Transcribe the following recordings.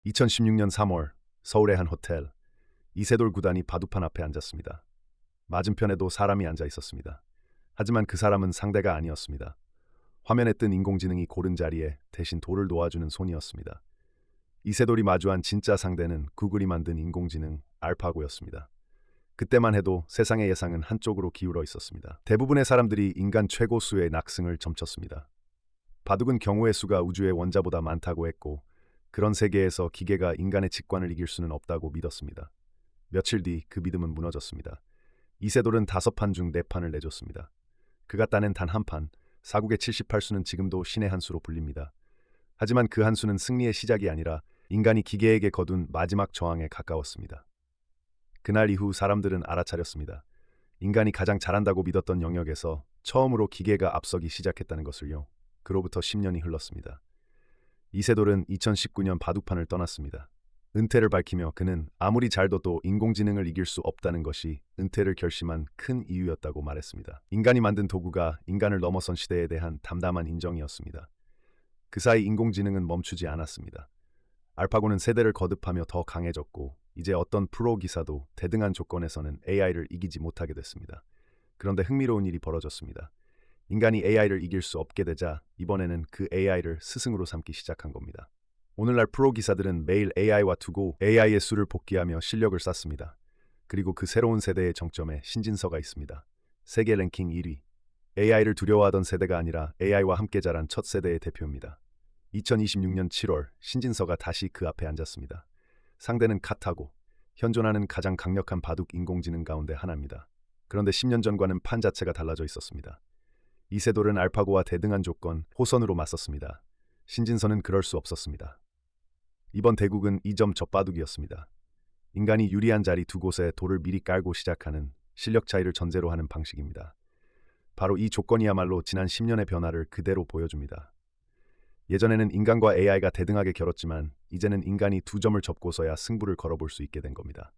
2016년 3월 서울의 한 호텔. 이세돌 구단이 바둑판 앞에 앉았습니다. 맞은편에도 사람이 앉아 있었습니다. 하지만 그 사람은 상대가 아니었습니다. 화면에 뜬 인공지능이 고른 자리에 대신 돌을 놓아주는 손이었습니다. 이세돌이 마주한 진짜 상대는 구글이 만든 인공지능 알파고였습니다. 그때만 해도 세상의 예상은 한쪽으로 기울어 있었습니다. 대부분의 사람들이 인간 최고수의 낙승을 점쳤습니다. 바둑은 경우의 수가 우주의 원자보다 많다고 했고, 그런 세계에서 기계가 인간의 직관을 이길 수는 없다고 믿었습니다. 며칠 뒤 그 믿음은 무너졌습니다. 이세돌은 5판 중 4판을 내줬습니다. 그가 따낸 단 한 판, 사국의 78수는 지금도 신의 한 수로 불립니다. 하지만 그 한 수는 승리의 시작이 아니라 인간이 기계에게 거둔 마지막 저항에 가까웠습니다. 그날 이후 사람들은 알아차렸습니다. 인간이 가장 잘한다고 믿었던 영역에서 처음으로 기계가 앞서기 시작했다는 것을요. 그로부터 10년이 흘렀습니다. 이세돌은 2019년 바둑판을 떠났습니다. 은퇴를 밝히며 그는 아무리 잘 둬도 인공지능을 이길 수 없다는 것이 은퇴를 결심한 큰 이유였다고 말했습니다. 인간이 만든 도구가 인간을 넘어선 시대에 대한 담담한 인정이었습니다. 그 사이 인공지능은 멈추지 않았습니다. 알파고는 세대를 거듭하며 더 강해졌고, 이제 어떤 프로 기사도 대등한 조건에서는 AI를 이기지 못하게 됐습니다. 그런데 흥미로운 일이 벌어졌습니다. 인간이 AI를 이길 수 없게 되자 이번에는 그 AI를 스승으로 삼기 시작한 겁니다. 오늘날 프로 기사들은 매일 AI와 두고 AI의 수를 복귀하며 실력을 쌓습니다. 그리고 그 새로운 세대의 정점에 신진서가 있습니다. 세계 랭킹 1위. AI를 두려워하던 세대가 아니라 AI와 함께 자란 첫 세대의 대표입니다. 2026년 7월 신진서가 다시 그 앞에 앉았습니다. 상대는 카타고, 현존하는 가장 강력한 바둑 인공지능 가운데 하나입니다. 그런데 10년 전과는 판 자체가 달라져 있었습니다. 이세돌은 알파고와 대등한 조건, 호선으로 맞섰습니다. 신진서는 그럴 수 없었습니다. 이번 대국은 2점 젖바둑이었습니다. 인간이 유리한 자리 두 곳에 돌을 미리 깔고 시작하는 실력 차이를 전제로 하는 방식입니다. 바로 이 조건이야말로 지난 10년의 변화를 그대로 보여줍니다. 예전에는 인간과 AI가 대등하게 겨뤘지만 이제는 인간이 2점을 접고서야 승부를 걸어볼 수 있게 된 겁니다.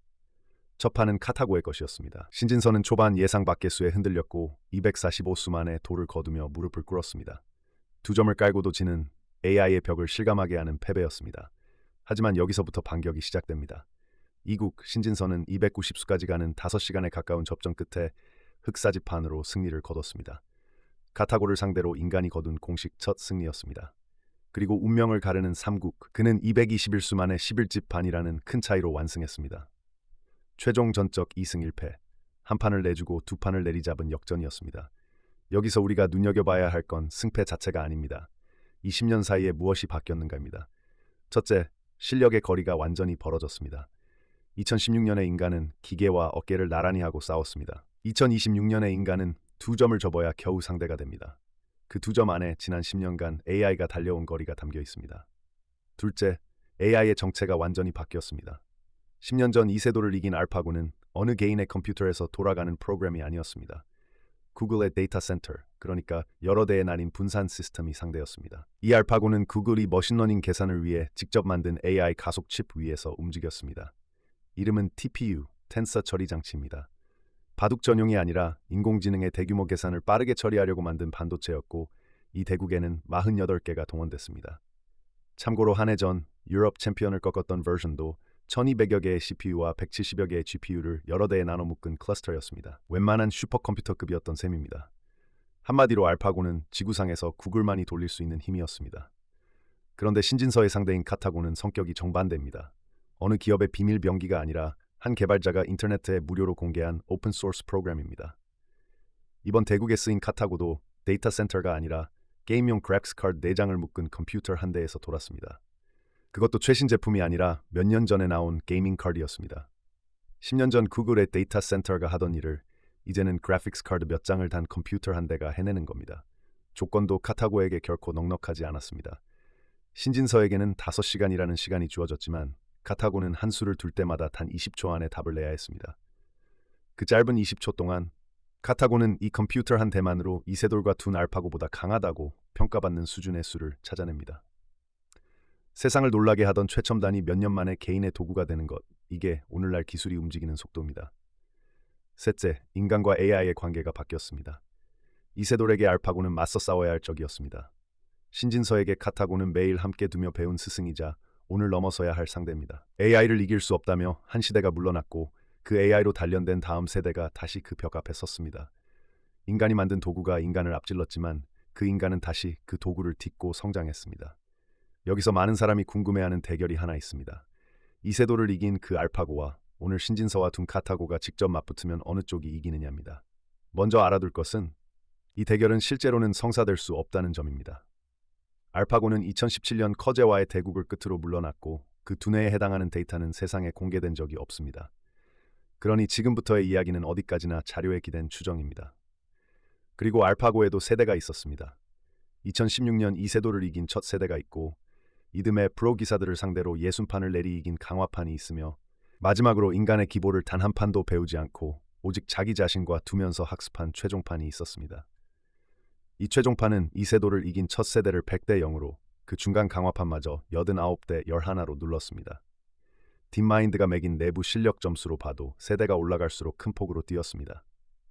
첫 판은 카타고의 것이었습니다. 신진서는 초반 예상 밖의 수에 흔들렸고 245수 만에 돌을 거두며 무릎을 꿇었습니다. 2점을 깔고도 지는 AI의 벽을 실감하게 하는 패배였습니다. 하지만 여기서부터 반격이 시작됩니다. 이국 신진서는 290수까지 가는 5시간에 가까운 접전 끝에 흑사지판으로 승리를 거뒀습니다. 카타고를 상대로 인간이 거둔 공식 첫 승리였습니다. 그리고 운명을 가르는 3국, 그는 221수 만에 11집 반이라는 큰 차이로 완승했습니다. 최종 전적 2승 1패, 한 판을 내주고 2판을 내리잡은 역전이었습니다. 여기서 우리가 눈여겨봐야 할 건 승패 자체가 아닙니다. 이 10년 사이에 무엇이 바뀌었는가입니다. 첫째, 실력의 거리가 완전히 벌어졌습니다. 2016년의 인간은 기계와 어깨를 나란히 하고 싸웠습니다. 2026년의 인간은 2점을 접어야 겨우 상대가 됩니다. 그 2점 안에 지난 10년간 AI가 달려온 거리가 담겨 있습니다. 둘째, AI의 정체가 완전히 바뀌었습니다. 10년 전 이세돌을 이긴 알파고는 어느 개인의 컴퓨터에서 돌아가는 프로그램이 아니었습니다. 구글의 데이터 센터, 그러니까 여러 대에 나뉜 분산 시스템이 상대였습니다. 이 알파고는 구글이 머신러닝 계산을 위해 직접 만든 AI 가속 칩 위에서 움직였습니다. 이름은 TPU, 텐서 처리 장치입니다. 바둑 전용이 아니라 인공지능의 대규모 계산을 빠르게 처리하려고 만든 반도체였고, 이 대국에는 48개가 동원됐습니다. 참고로 한 해 전 유럽 챔피언을 꺾었던 버전도 1200여 개의 CPU와 170여 개의 GPU를 여러 대에 나눠 묶은 클러스터였습니다. 웬만한 슈퍼컴퓨터급이었던 셈입니다. 한마디로 알파고는 지구상에서 구글만이 돌릴 수 있는 힘이었습니다. 그런데 신진서의 상대인 카타고는 성격이 정반대입니다. 어느 기업의 비밀 병기가 아니라 한 개발자가 인터넷에 무료로 공개한 오픈소스 프로그램입니다. 이번 대국에 쓰인 카타고도 데이터 센터가 아니라 게임용 그래픽스 카드 4장을 묶은 컴퓨터 한 대에서 돌았습니다. 그것도 최신 제품이 아니라 몇 년 전에 나온 게이밍 카드였습니다. 10년 전 구글의 데이터 센터가 하던 일을 이제는 그래픽스 카드 몇 장을 단 컴퓨터 한 대가 해내는 겁니다. 조건도 카타고에게 결코 넉넉하지 않았습니다. 신진서에게는 5시간이라는 시간이 주어졌지만 카타고는 한 수를 둘 때마다 단 20초 안에 답을 내야 했습니다. 그 짧은 20초 동안 카타고는 이 컴퓨터 한 대만으로 이세돌과 둔 알파고보다 강하다고 평가받는 수준의 수를 찾아냅니다. 세상을 놀라게 하던 최첨단이 몇 년 만에 개인의 도구가 되는 것, 이게 오늘날 기술이 움직이는 속도입니다. 셋째, 인간과 AI의 관계가 바뀌었습니다. 이세돌에게 알파고는 맞서 싸워야 할 적이었습니다. 신진서에게 카타고는 매일 함께 두며 배운 스승이자 오늘 넘어서야 할 상대입니다. AI를 이길 수 없다며 한 시대가 물러났고 그 AI로 단련된 다음 세대가 다시 그 벽 앞에 섰습니다. 인간이 만든 도구가 인간을 앞질렀지만 그 인간은 다시 그 도구를 딛고 성장했습니다. 여기서 많은 사람이 궁금해하는 대결이 하나 있습니다. 이세돌을 이긴 그 알파고와 오늘 신진서와 둔 카타고가 직접 맞붙으면 어느 쪽이 이기느냐입니다. 먼저 알아둘 것은 이 대결은 실제로는 성사될 수 없다는 점입니다. 알파고는 2017년 커제와의 대국을 끝으로 물러났고 그 두뇌에 해당하는 데이터는 세상에 공개된 적이 없습니다. 그러니 지금부터의 이야기는 어디까지나 자료에 기댄 추정입니다. 그리고 알파고에도 세대가 있었습니다. 2016년 이세돌을 이긴 첫 세대가 있고 이듬해 프로 기사들을 상대로 60판을 내리 이긴 강화판이 있으며 마지막으로 인간의 기보를 단 한 판도 배우지 않고 오직 자기 자신과 두면서 학습한 최종판이 있었습니다. 이 최종판은 이세돌을 이긴 첫 세대를 100대 0으로 그 중간 강화판마저 89대 11로 눌렀습니다. 딥마인드가 매긴 내부 실력 점수로 봐도 세대가 올라갈수록 큰 폭으로 뛰었습니다.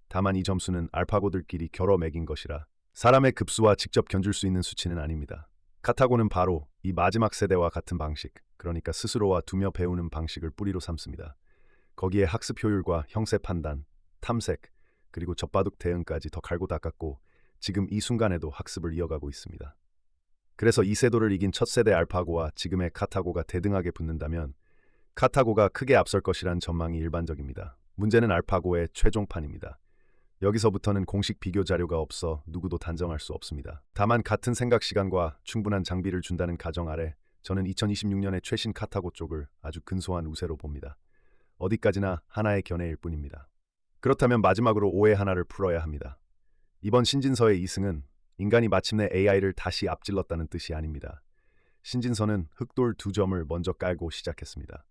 다만 이 점수는 알파고들끼리 겨뤄 매긴 것이라 사람의 급수와 직접 견줄 수 있는 수치는 아닙니다. 카타고는 바로 이 마지막 세대와 같은 방식, 그러니까 스스로와 두며 배우는 방식을 뿌리로 삼습니다. 거기에 학습 효율과 형세 판단, 탐색, 그리고 젖바둑 대응까지 더 갈고 닦았고 지금 이 순간에도 학습을 이어가고 있습니다. 그래서 이세돌을 이긴 첫 세대 알파고와 지금의 카타고가 대등하게 붙는다면 카타고가 크게 앞설 것이란 전망이 일반적입니다. 문제는 알파고의 최종판입니다. 여기서부터는 공식 비교 자료가 없어 누구도 단정할 수 없습니다. 다만 같은 생각 시간과 충분한 장비를 준다는 가정 아래 저는 2026년의 최신 카타고 쪽을 아주 근소한 우세로 봅니다. 어디까지나 하나의 견해일 뿐입니다. 그렇다면 마지막으로 오해 하나를 풀어야 합니다. 이번 신진서의 2승은 인간이 마침내 AI를 다시 앞질렀다는 뜻이 아닙니다. 신진서는 흑돌 2점을 먼저 깔고 시작했습니다.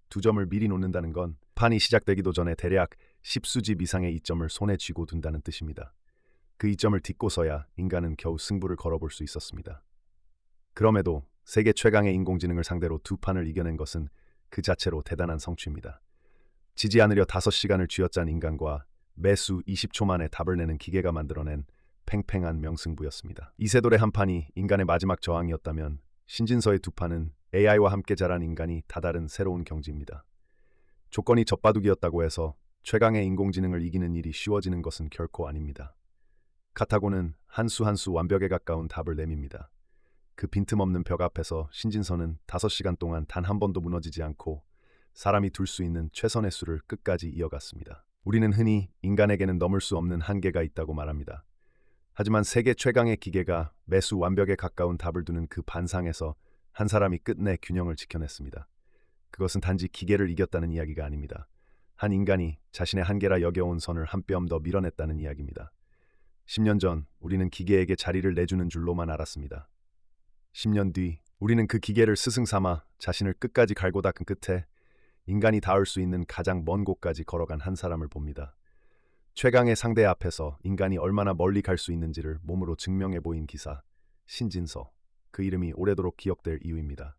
2점을 미리 놓는다는 건 판이 시작되기도 전에 대략 10수집 이상의 이점을 손에 쥐고 둔다는 뜻입니다. 그 이점을 딛고서야 인간은 겨우 승부를 걸어볼 수 있었습니다. 그럼에도 세계 최강의 인공지능을 상대로 두 판을 이겨낸 것은 그 자체로 대단한 성취입니다. 지지 않으려 5시간을 쥐어짠 인간과 매수 20초 만에 답을 내는 기계가 만들어낸 팽팽한 명승부였습니다. 이세돌의 한 판이 인간의 마지막 저항이었다면 신진서의 두 판은 AI와 함께 자란 인간이 다다른 새로운 경지입니다. 조건이 젖바둑이었다고 해서 최강의 인공지능을 이기는 일이 쉬워지는 것은 결코 아닙니다. 카타고는 한 수 한 수 완벽에 가까운 답을 내밉니다. 그 빈틈없는 벽 앞에서 신진서는 5시간 동안 단 한 번도 무너지지 않고 사람이 둘 수 있는 최선의 수를 끝까지 이어갔습니다. 우리는 흔히 인간에게는 넘을 수 없는 한계가 있다고 말합니다. 하지만 세계 최강의 기계가 매수 완벽에 가까운 답을 두는 그 반상에서 한 사람이 끝내 균형을 지켜냈습니다. 그것은 단지 기계를 이겼다는 이야기가 아닙니다. 한 인간이 자신의 한계라 여겨온 선을 한 뼘 더 밀어냈다는 이야기입니다. 10년 전 우리는 기계에게 자리를 내주는 줄로만 알았습니다. 10년 뒤 우리는 그 기계를 스승 삼아 자신을 끝까지 갈고 닦은 끝에 인간이 닿을 수 있는 가장 먼 곳까지 걸어간 한 사람을 봅니다. 최강의 상대 앞에서 인간이 얼마나 멀리 갈 수 있는지를 몸으로 증명해 보인 기사, 신진서. 그 이름이 오래도록 기억될 이유입니다.